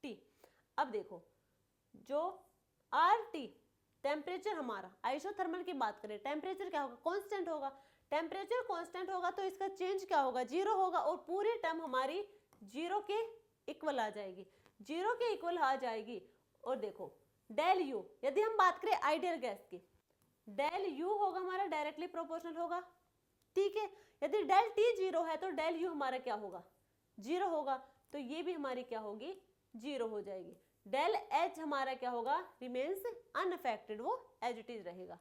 T, अब देखो जो आर टी टेम्परेचर हमारा आइसोथर्मल की बात करें, टेम्परेचर क्या होगा, कांस्टेंट होगा, टेम्परेचर कांस्टेंट होगा तो इसका चेंज क्या होगा, जीरो होगा और पूरी टर्म हमारी जीरो के इक्वल आ जाएगी। और देखो डेल यू, यदि हम बात करें आइडियल गैस की, डेल यू होगा हमारा डायरेक्टली प्रोपोर्शनल होगा, ठीक है। यदि डेल टी जीरो है तो डेल यू हमारा क्या होगा, जीरो होगा, तो ये भी हमारी क्या होगी, जीरो हो जाएगी। डेल एच हमारा क्या होगा, रिमेन्स अनअफेक्टेड, वो एज इट इज रहेगा।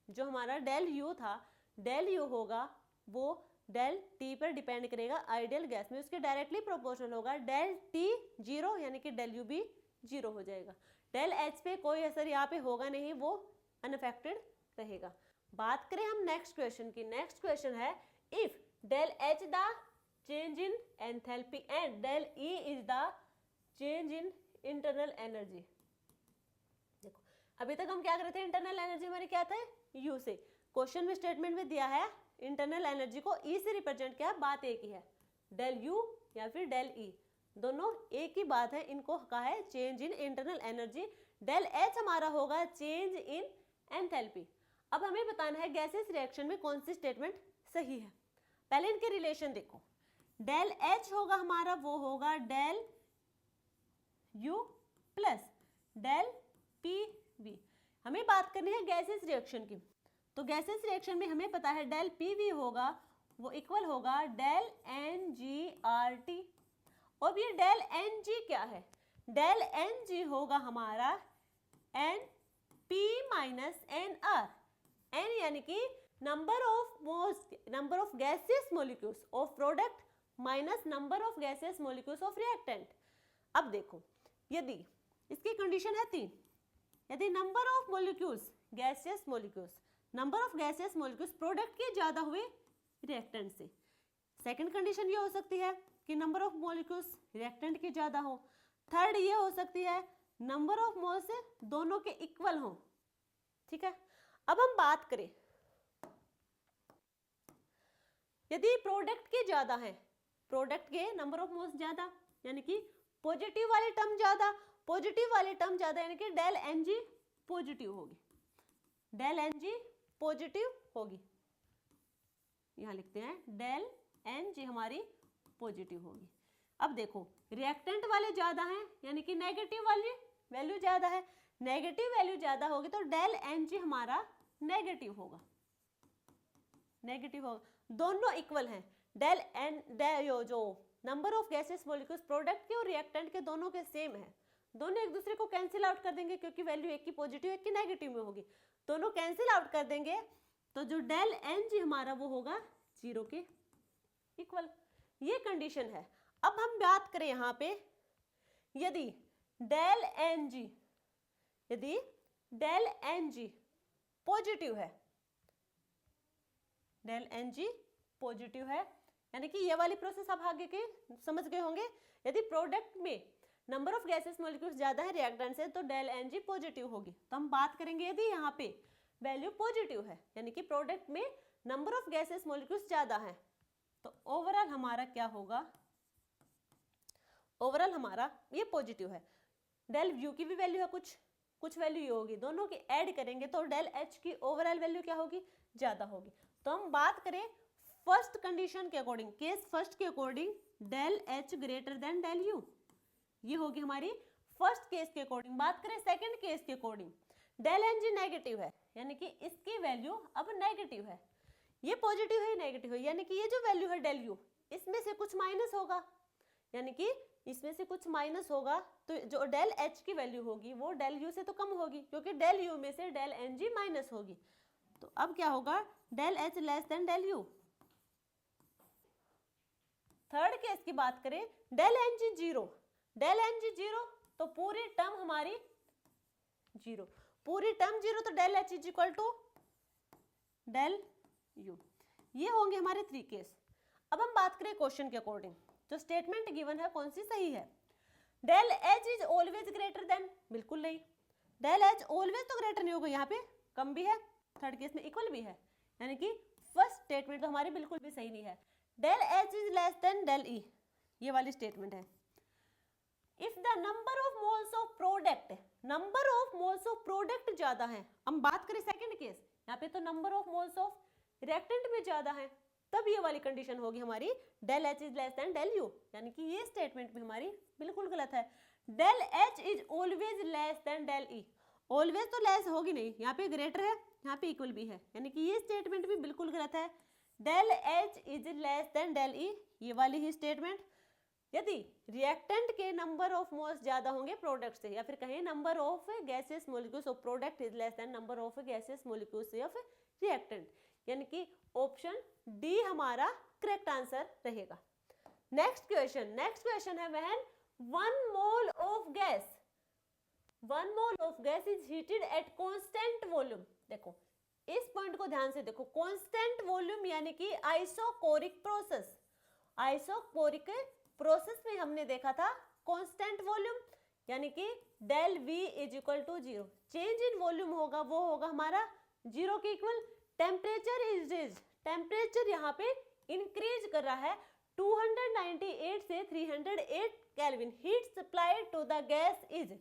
जो हमारा डेल यू था, डेल यू होगा वो डेल टी पर डिपेंड करेगा आइडियल गैस में, उसके डायरेक्टली प्रोपोर्शनल होगा, डेल टी जीरो यानी कि डेल यू भी जीरो हो जाएगा। डेल एच पे कोई असर यहाँ पे होगा नहीं, वो अनअफेक्टेड रहेगा। बात करें हम नेक्स्ट क्वेश्चन की, नेक्स्ट क्वेश्चन है if del H the change in enthalpy and del E is the change in internal energy. देखो अभी तक हम क्या कर रहे थे, इंटरनल एनर्जी हमारी क्या था, यू से, क्वेश्चन में स्टेटमेंट में दिया है इंटरनल एनर्जी को ई से रिप्रेजेंट किया, बात एक ही है, डेल यू या फिर डेल ई, दोनों एक ही बात है, इनको कहा है change in internal energy. Del H हमारा होगा चेंज इन एंथैल्पी। अब हमें बताना है गैसेस रिएक्शन में कौन सी स्टेटमेंट सही है। पहले इनके रिलेशन देखो, डेल एच होगा हमारा वो होगा del U plus del P V. हमें बात करनी है गैसेस रिएक्शन की, तो गैसेस रिएक्शन में हमें पता है डेल पी वी होगा वो इक्वल होगा del N G R T. और ये डेल एन जी क्या है, डेल एन जी होगा हमारा N P minus N R, N यानी कि number of gaseous molecules of product minus number of gaseous molecules of reactant. अब देखो यदि इसकी कंडीशन है 3, यदि number of molecules gaseous molecules product के ज्यादा हुए रिएक्टेंट से, सेकंड कंडीशन ये हो सकती है कि नंबर ऑफ मॉलिक्यूल्स रिएक्टेंट के ज्यादा हो, थर्ड ये हो सकती है नंबर ऑफ मोल्स दोनों के इक्वल हो, ठीक है। अब हम बात करें यदि प्रोडक्ट के ज्यादा है, प्रोडक्ट के नंबर ऑफ मोल्स ज्यादा यानी कि पॉजिटिव वाली टर्म ज्यादा यानी कि डेल एन जी पॉजिटिव होगी, डेल एन जी पॉजिटिव होगी, यहां लिखते हैं डेल एन जी हमारी पॉजिटिव होगी। अब देखो रिएक्टेंट वाले ज्यादा हैं यानी कि नेगेटिव वाली वैल्यू ज्यादा है, नेगेटिव वैल्यू ज्यादा होगी तो डेल एन जी हमारा नेगेटिव होगा, दोनों इक्वल हैं, डेल एन जो number of gases molecules product के और रिएक्टेंट के दोनों के सेम है, दोनों एक दूसरे को कैंसिल आउट कर देंगे क्योंकि वैल्यू एक की पॉजिटिव एक की नेगेटिव में होगी, दोनों कैंसिल आउट कर देंगे तो जो डेल एन जी हमारा वो होगा जीरो के इक्वल, ये कंडीशन है। अब हम बात करें यहाँ पे यदि डेल एन जी पॉजिटिव है, डेल एन जी पॉजिटिव है यानी कि ये वाली प्रोसेस आप आगे के समझ गए होंगे। यदि प्रोडक्ट में नंबर ऑफ गैसेस मॉलिक्यूल्स ज्यादा है रिएक्टेंट से तो डेल एन जी पॉजिटिव होगी। तो हम बात करेंगे यदि यहाँ पे वैल्यू पॉजिटिव है यानी कि प्रोडक्ट में नंबर ऑफ गैसेस मॉलिक्यूल्स ज्यादा है तो ओवरऑल हमारा क्या होगा, ओवरऑल हमारा ये पॉजिटिव है। डेल यू की भी वैल्यू है, कुछ वैल्यू ये होगी, दोनों की ऐड करेंगे तो डेल एच की ओवरऑल वैल्यू क्या होगी, ज्यादा होगी। तो हम बात करें फर्स्ट कंडीशन के अकॉर्डिंग, केस फर्स्ट के according del H greater than del U, ये होगी हमारी फर्स्ट केस के अकॉर्डिंग। बात करें सेकंड केस के according, del N G negative है यानी कि इसकी वैल्यू अब नेगेटिव है, ये पॉजिटिव है नेगेटिव है, यानी कि ये जो वैल्यू है डेल यू इसमें से कुछ माइनस होगा, यानी कि इसमें से कुछ माइनस होगा तो जो डेल एच की वैल्यू होगी वो डेल यू से तो कम होगी क्योंकि डेल यू में से डेल एन जी माइनस होगी। तो अब क्या होगा, del H less than del U. Third case की बात करें, del N G zero, del N G zero तो पूरी टर्म हमारी जीरो, पूरी टर्म जीरो तो del H is equal to del U. ये होंगे हमारे थ्री केस। अब हम बात करें क्वेश्चन के अकॉर्डिंग, जो स्टेटमेंट गिवन है कौन सी सही है। Del H is always greater than, बिल्कुल नहीं, डेल एच ऑलवेज तो ग्रेटर नहीं होगा, यहाँ पे कम भी है, थर्ड केस में इक्वल भी है, यानी कि फर्स्ट स्टेटमेंट तो हमारी बिल्कुल भी सही नहीं है। Del H is less than del E, ये वाली स्टेटमेंट है। If the number of moles of product, number of moles of product ज्यादा है, हम बात करें सेकंड केस, यहाँ पे तो number of moles of reactant में ज्यादा है, तब ये वाली कंडीशन होगी हमारी del H is less than del U, यानी कि ये स्टेटमेंट भी हमारी बिल्कुल गलत है। Del H is always less than del E, always तो लेस होगी नहीं, यहाँ पे ग्रेटर है यहाँ पे इक्वल भी है, यानी कि ये स्टेटमेंट भी बिल्कुल गलत है। Del H is less than del E, ये वाली ही स्टेटमेंट। यदि रिएक्टेंट के नंबर ऑफ मोल्स ज्यादा होंगे प्रोडक्ट से, या फिर कहें number of gases molecules of product is less than number of gases molecules of reactant, यानी कि ऑप्शन डी हमारा करेक्ट आंसर रहेगा। नेक्स्ट क्वेश्चन है when 1 mole of gas is heated at constant volume. देखो इस पॉइंट को ध्यान से देखो, कांस्टेंट वॉल्यूम यानी कि आइसोकोरिक प्रोसेस, आइसोकोरिक प्रोसेस में हमने देखा था कांस्टेंट वॉल्यूम यानी कि del V is equal to 0, change in volume होगा वो होगा हमारा 0 के इक्वल। टेम्परेचर यहाँ पे इंक्रीज कर रहा है 298 से 308 kelvin. Heat supplied to the gas is,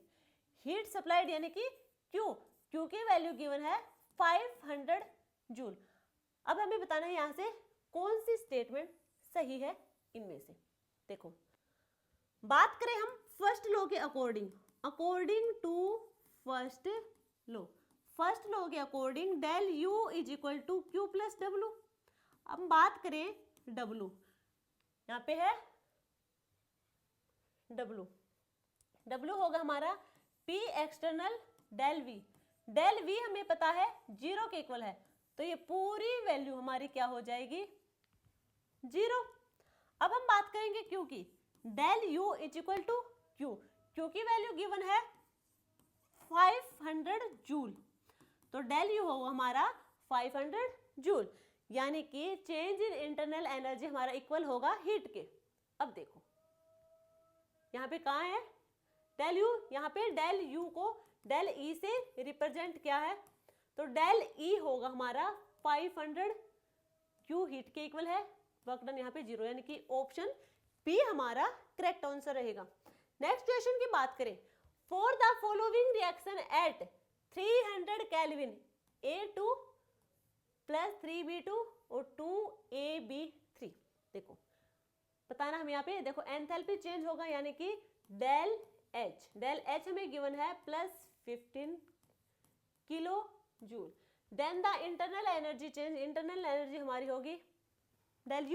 heat supplied यानी कि क्यू की वैल्यू गिवन है 500 जूल। अब हमें बताना है यहाँ से कौन सी स्टेटमेंट सही है इनमें से। देखो बात करें हम फर्स्ट लॉ के अकॉर्डिंग टू फर्स्ट लॉ के according del U is equal to Q plus W. अब बात करें डब्लू, यहाँ पे है डब्लू होगा हमारा P एक्सटर्नल डेल V हमें पता है 0 के इक्वल है, तो ये पूरी वैल्यू हमारी क्या हो जाएगी 0। अब हम बात करेंगे क्यू की, del U is equal to Q की वैल्यू गिवन है 500 जूल, तो डेल U होगा हमारा 500 जूल, यानी कि चेंज इन इंटरनल एनर्जी हमारा इक्वल होगा हीट के। अब देखो यहाँ पे कहाँ है डेल U, यहाँ पे डेल U को डेल E से रिप्रेजेंट किया है, तो डेल E होगा हमारा 500, Q हीट के इक्वल है, वर्क डन यहाँ पे 0, यानी कि ऑप्शन P हमारा करेक्ट आंसर रहेगा। नेक्स्ट क्वेश्चन की बात करें, for the following reaction at 300 kelvin A2 plus 3B2 और 2AB3। देखो बताना हम यहाँ पे, देखो एंथैल्पी चेंज होगा यानी कि डेल एच हमें गिवन है plus 15 kilo joule. Then the internal energy change, internal energy हमारी होगी डेल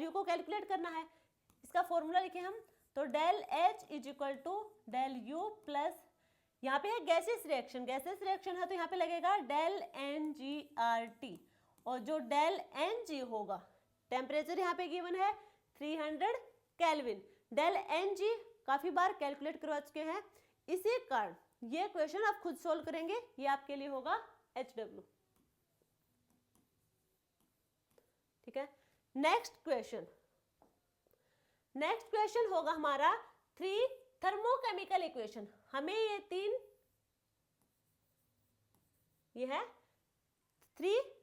यू को कैलकुलेट करना है, इसका फॉर्मूला लिखे हम, तो del H is equal to del U plus, यहाँ पे है गैसेस रिएक्शन है तो यहाँ पे लगेगा डेल NgRT, और जो डेल Ng होगा टेम्परेचर यहाँ पे गिवन है 300 केल्विन, डेल Ng काफी बार कैलकुलेट करवा चुके हैं, इसी कारण ये क्वेश्चन आप खुद सोल्व करेंगे, ये आपके लिए होगा HW। ठीक है, नेक्स्ट क्वेश्चन नेक्स्ट क्वेश्चन होगा हमारा 3 थर्मोकेमिकल इक्वेशन। हमें ये 3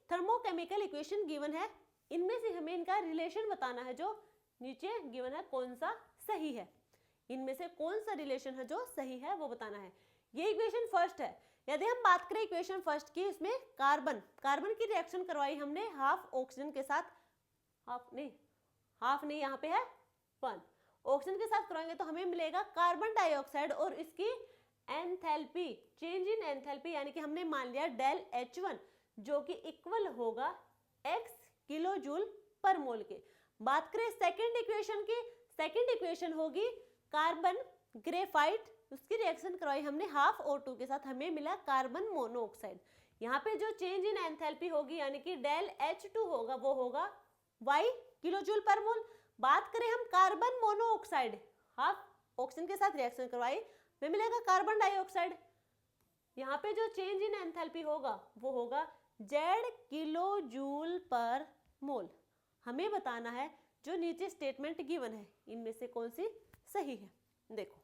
थर्मोकेमिकल इक्वेशन गिवन है, इनमें से हमें इनका रिलेशन बताना है जो नीचे गिवन है कौन सा सही है, इनमें से कौन सा रिलेशन है जो सही है वो बताना है। ये इक्वेशन फर्स्ट है। यदि हम बात करें इक्वेशन फर्स्ट की, इसमें कार्बन की रिएक्शन करवाई हमने हाफ ऑक्सीजन के साथ, हाफ नहीं यहाँ पे है 1 ऑक्सीजन के साथ करवाएंगे तो हमें मिलेगा कार्बन डाइऑक्साइड, और इसकी एंथैल्पी, चेंज इन एंथैल्पी यानी कि हमने मान लिया डेल H1 जो कि इक्वल होगा x किलो जूल पर मोल के। बात करें सेकंड इक्वेशन की, सेकंड इक्वेशन होगी कार्बन ग्रेफाइट, उसकी रिएक्शन करवाई हमने हाफ O2 के साथ, हमें मिला कार्बन मोनोऑक्साइड। यहाँ पे जो चेंज इन एंथैल्पी होगी यानी कि डेल H2 होगा वो होगा y किलो जूल पर मोल। बात करें हम कार्बन मोनोऑक्साइड, हाफ ऑक्सीजन के साथ रिएक्शन करवाई, हमें मिलेगा कार्बन डाइऑक्साइड। यहाँ पे जो चेंज इन एंथैल्पी होगा वो होगा Z किलो जूल पर मोल। हमें बताना है जो नीचे स्टेटमेंट गिवन है इनमें से कौन सी सही है। देखो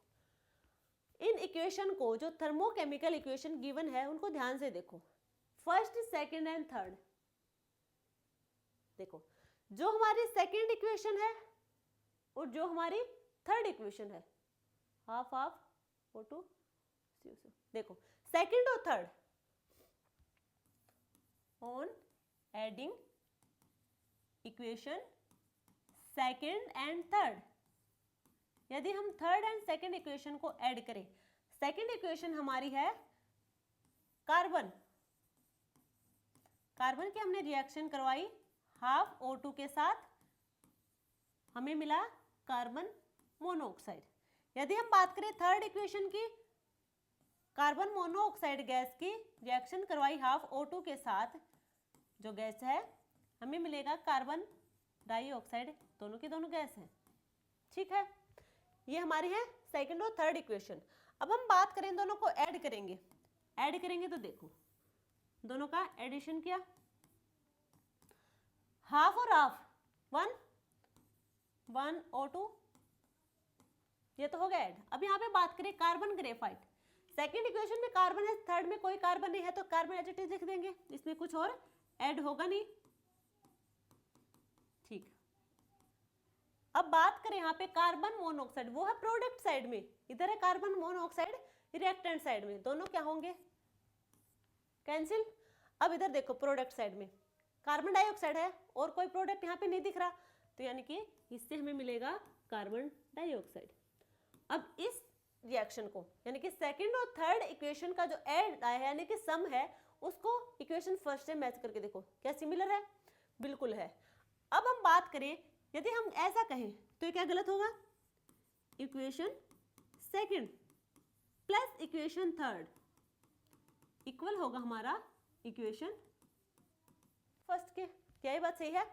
इन इक्वेशन को, जो थर्मोकेमिकल इक्वेशन गिवन है उनको ध्यान से देखो, फर्स्ट सेकंड एंड थर्ड। देखो जो हमारी सेकंड इक्वेशन है और जो हमारी थर्ड इक्वेशन है, हाफ हाफ O2 CO2। देखो सेकंड और third, on adding equation second and third, यदि हम थर्ड एंड सेकंड इक्वेशन को ऐड करें, सेकंड इक्वेशन हमारी है कार्बन की हमने रिएक्शन करवाई हाफ O2 के साथ, हमें मिला कार्बन मोनोऑक्साइड। यदि हम बात करें थर्ड इक्वेशन की, कार्बन मोनोऑक्साइड गैस की रिएक्शन करवाई हाफ O2 के साथ, जो गैस है हमें मिलेगा कार्बन डाइऑक्साइड, दोनों की दोनों गैस हैं। ठीक है, ये हमारी है सेकंड और थर्ड इक्वेशन। अब हम बात करें दोनों को ऐड करेंगे तो देखो दोनों का एडिशन किया, हाफ और हाफ 1 O2, ये तो हो गया ऐड। अब यहाँ पे बात करें कार्बन ग्रेफाइट, सेकंड इक्वेशन में कार्बन है, थर्ड में कोई कार्बन नहीं है तो कार्बन एज इट इज लिख देंगे, इसमें कुछ और ऐड होगा नहीं। ठीक, अब बात करें यहाँ पे कार्बन मोनोऑक्साइड, वो है प्रोडक्ट साइड में, इधर है कार्बन मोनोऑक्साइड रिएक्टेंट साइड में, दोनों क्या होंगे कैंसिल। अब इधर देखो प्रोडक्ट साइड में कार्बन डाइऑक्साइड है और कोई प्रोडक्ट यहाँ पे नहीं दिख रहा, तो यानी कि इससे हमें मिलेगा कार्बन डाइऑक्साइड। अब इस रिएक्शन को यानी कि सेकंड और थर्ड इक्वेशन का जो ऐड आया है यानी कि सम है, उसको इक्वेशन फर्स्ट से मैच करके देखो क्या सिमिलर है, बिल्कुल है। अब हम बात करें, यदि हम ऐसा कहें तो ये क्या गलत होगा, equation second plus equation third equal होगा हमारा इक्वेशन फर्स्ट के। क्या ये बात सही है?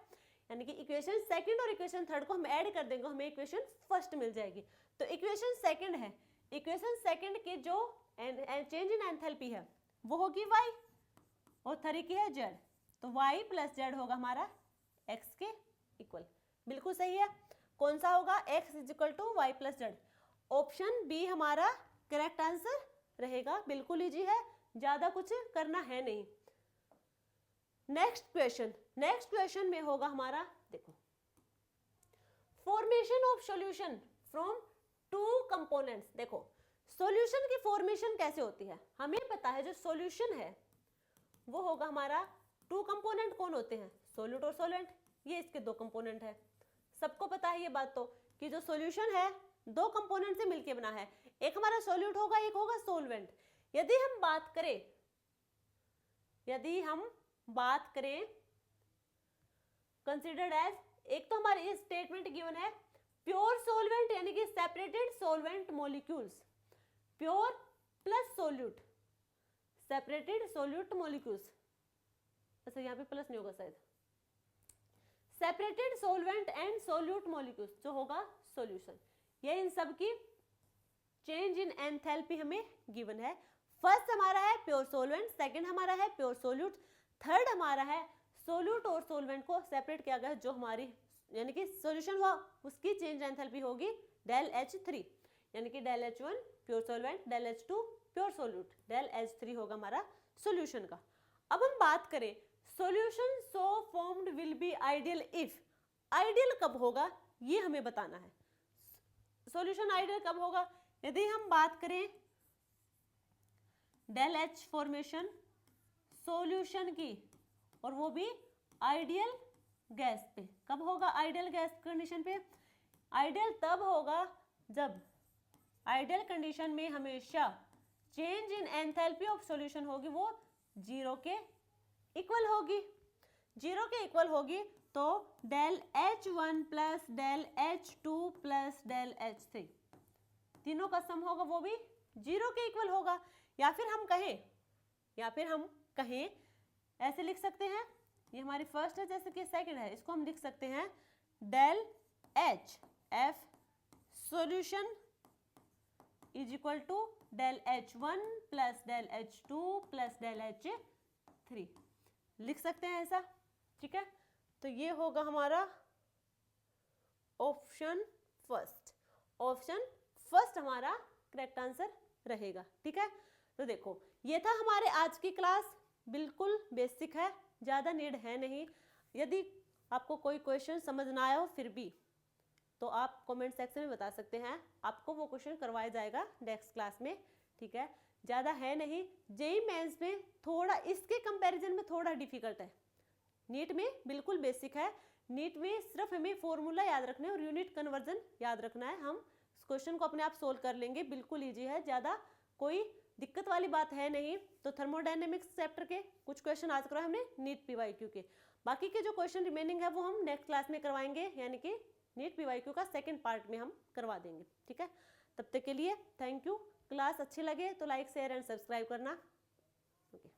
यानी कि इक्वेशन सेकंड और इक्वेशन थर्ड को हम ऐड कर देंगे, हमें इक्वेशन फर्स्ट मिल जाएगी। तो इक्वेशन सेकंड है, इक्वेशन सेकंड के जो चेंज इन एंथैल्पी है वो होगी y और थर्ड की है z, तो y प्लस z होगा हमारा x के इक्वल। बिल्कुल सही है। कौन सा होगा? x is equal to Y plus Z. Option B हमारा करेक्ट आंसर रहेगा। बिल्कुल इजी है, ज्यादा कुछ करना है नहीं। नेक्स्ट क्वेश्चन में होगा हमारा, देखो, formation of solution from two components. देखो सॉल्यूशन की फॉर्मेशन कैसे होती है हमें पता है। जो सॉल्यूशन है वो होगा हमारा, टू कंपोनेंट कौन होते हैं? सॉल्यूट और सॉल्वेंट। ये इसके दो कंपोनेंट है, सबको पता है ये बात तो, कि जो सॉल्यूशन है दो कंपोनेंट से मिलके बना है, एक हमारा सॉल्यूट होगा, एक होगा सॉल्वेंट। यदि हम बात करें कंसिडर्ड एज, एक तो हमारे इस स्टेटमेंट गिवन है प्योर सॉल्वेंट यानी कि separated solvent molecules, pure plus solute, separated solute molecules. अच्छा यहाँ पे प्लस नहीं होगा शायद, separated solvent and solute molecules जो होगा सॉल्यूशन। ये इन सब की चेंज इन एंथैल्पी हमें गिवन है। फर्स्ट हमारा है प्योर सॉल्वेंट, सेकंड हमारा है प्योर सॉल्यूट, थर्ड हमारा है सॉल्यूट और सॉल्वेंट को सेपरेट किया गया है जो हमारी यानी कि सॉल्यूशन हुआ उसकी चेंज एंथैल्पी होगी डेल H3, यानी कि del H1 pure solvent, del H2 pure solute, del H3 होगा हमारा सॉल्यूशन का। अब हम बात करें solution so formed will be ideal if, ideal कब होगा ये हमें बताना है। सॉल्यूशन आइडियल कब होगा, यदि हम बात करें डेल H फॉर्मेशन सॉल्यूशन की और वो भी आइडियल गैस पे, कब होगा आइडियल गैस कंडीशन पे, आइडियल तब होगा जब आइडियल कंडीशन में हमेशा change in enthalpy of solution होगी वो 0 के इक्वल होगी। 0 के इक्वल होगी तो del H1 plus del H2 plus del H3 तीनों का सम होगा वो भी 0 के इक्वल होगा। या फिर हम कहें ऐसे लिख सकते हैं, ये हमारी फर्स्ट है जैसे कि सेकंड है, इसको हम लिख सकते हैं del H F solution is equal to del H1 plus del H2 plus del H3 लिख सकते हैं ऐसा, ठीक है। तो ये होगा हमारा ऑप्शन फर्स्ट हमारा करेक्ट आंसर रहेगा, ठीक है। तो देखो ये था हमारे आज की क्लास, बिल्कुल बेसिक है, ज़्यादा नीड है नहीं। यदि आपको कोई क्वेश्चन समझ ना आया हो फिर भी तो आप कमेंट सेक्शन में बता सकते हैं, आपको वो क्वेश्चन करवाया जाएगा नेक्स्ट क्लास में, ठीक है। ज़्यादा है नहीं, जेईई मेंस में थोड़ा इसके कंपैरिजन में थोड़ा डिफिकल्ट है, नीट में बिल्कुल बेसिक है। नीट में सिर्फ हमें फॉर्मूला याद रखना है और यूनिट कन्वर्जन याद रखना है, हम इस क्वेश्चन को अपने आप सोल्व कर लेंगे, बिल्कुल ईजी है, ज़्यादा कोई दिक्कत वाली बात है नहीं। तो थर्मोडायनेमिक्स चैप्टर के कुछ क्वेश्चन आज करवाए हमने नीट PYQ के, बाकी के जो क्वेश्चन रिमेनिंग है वो हम नेक्स्ट क्लास में करवाएंगे, यानी कि नीट PYQ का सेकंड पार्ट में हम करवा देंगे, ठीक है। तब तक के लिए थैंक यू। क्लास अच्छी लगे तो लाइक शेयर एंड सब्सक्राइब करना, ओके।